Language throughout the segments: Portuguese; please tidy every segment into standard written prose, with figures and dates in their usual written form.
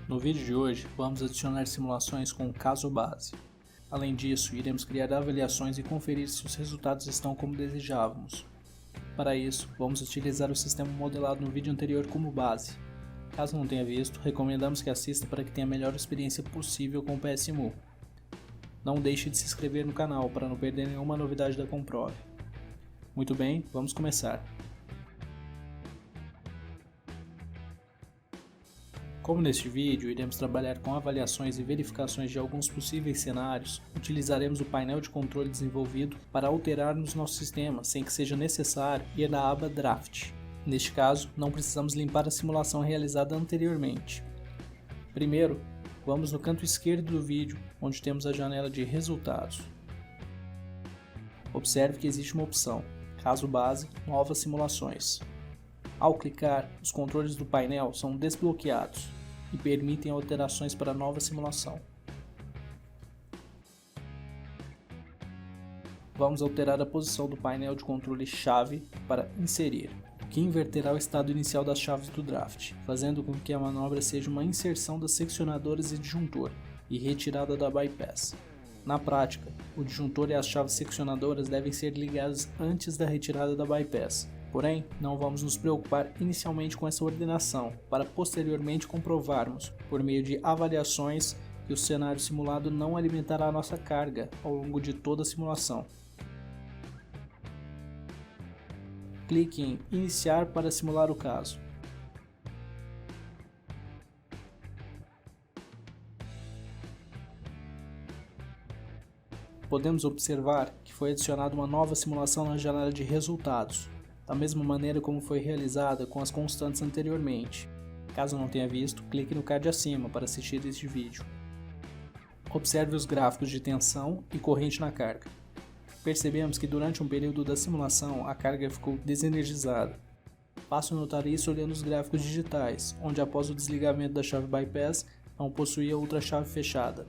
No vídeo de hoje, vamos adicionar simulações com o caso base. Além disso, iremos criar avaliações e conferir se os resultados estão como desejávamos. Para isso, vamos utilizar o sistema modelado no vídeo anterior como base. Caso não tenha visto, recomendamos que assista para que tenha a melhor experiência possível com o PSMU. Não deixe de se inscrever no canal para não perder nenhuma novidade da Comprove. Muito bem, vamos começar. Como neste vídeo iremos trabalhar com avaliações e verificações de alguns possíveis cenários, utilizaremos o painel de controle desenvolvido para alterarmos nosso sistema sem que seja necessário ir na aba Draft. Neste caso, não precisamos limpar a simulação realizada anteriormente. Primeiro, vamos no canto esquerdo do vídeo, onde temos a janela de resultados. Observe que existe uma opção, caso base, novas simulações. Ao clicar, os controles do painel são desbloqueados e permitem alterações para a nova simulação. Vamos alterar a posição do painel de controle chave para inserir, o que inverterá o estado inicial das chaves do draft, fazendo com que a manobra seja uma inserção das seccionadoras e disjuntor e retirada da bypass. Na prática, o disjuntor e as chaves seccionadoras devem ser ligadas antes da retirada da bypass. Porém, não vamos nos preocupar inicialmente com essa ordenação, para posteriormente comprovarmos, por meio de avaliações, que o cenário simulado não alimentará a nossa carga ao longo de toda a simulação. Clique em Iniciar para simular o caso. Podemos observar que foi adicionada uma nova simulação na janela de resultados, da mesma maneira como foi realizada com as constantes anteriormente. Caso não tenha visto, clique no card acima para assistir este vídeo. Observe os gráficos de tensão e corrente na carga. Percebemos que durante um período da simulação a carga ficou desenergizada. Fácil notar isso olhando os gráficos digitais, onde após o desligamento da chave bypass não possuía outra chave fechada.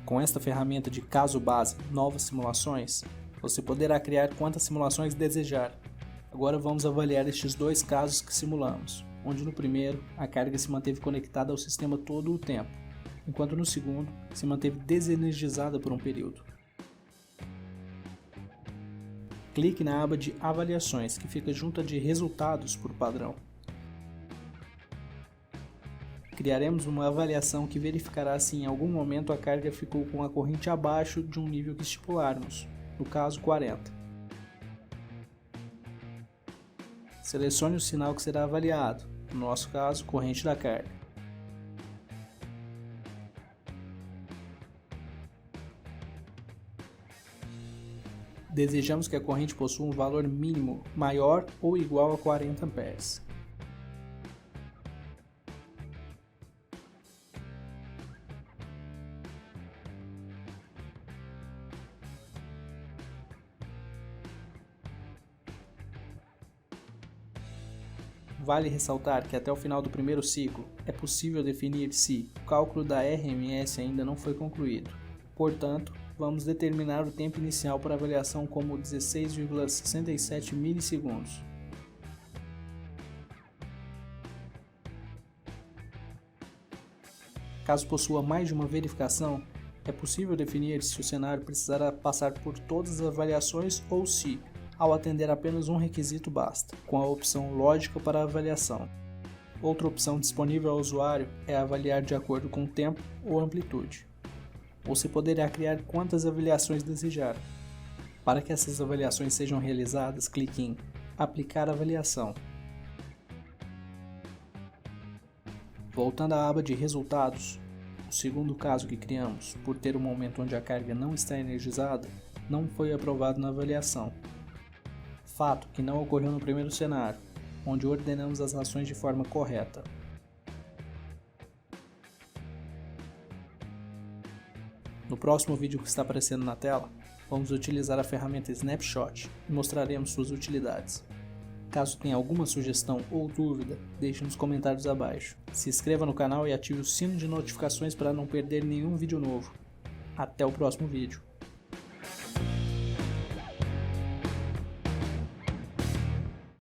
Com esta ferramenta de caso base, novas simulações, você poderá criar quantas simulações desejar. Agora vamos avaliar estes dois casos que simulamos, onde no primeiro a carga se manteve conectada ao sistema todo o tempo, enquanto no segundo se manteve desenergizada por um período. Clique na aba de avaliações, que fica junto à de resultados por padrão. Criaremos uma avaliação que verificará se em algum momento a carga ficou com a corrente abaixo de um nível que estipularmos, no caso 40. Selecione o sinal que será avaliado, no nosso caso, corrente da carga. Desejamos que a corrente possua um valor mínimo maior ou igual a 40 amperes. Vale ressaltar que até o final do primeiro ciclo é possível definir se o cálculo da RMS ainda não foi concluído. Portanto, vamos determinar o tempo inicial para avaliação como 16,67 milissegundos. Caso possua mais de uma verificação, é possível definir se o cenário precisará passar por todas as avaliações ou se, ao atender apenas um requisito basta, com a opção lógica para avaliação. Outra opção disponível ao usuário é avaliar de acordo com o tempo ou amplitude. Você poderá criar quantas avaliações desejar. Para que essas avaliações sejam realizadas, clique em Aplicar avaliação. Voltando à aba de resultados, o segundo caso que criamos, por ter um momento onde a carga não está energizada, não foi aprovado na avaliação. Fato que não ocorreu no primeiro cenário, onde ordenamos as ações de forma correta. No próximo vídeo que está aparecendo na tela, vamos utilizar a ferramenta Snapshot e mostraremos suas utilidades. Caso tenha alguma sugestão ou dúvida, deixe nos comentários abaixo. Se inscreva no canal e ative o sino de notificações para não perder nenhum vídeo novo. Até o próximo vídeo.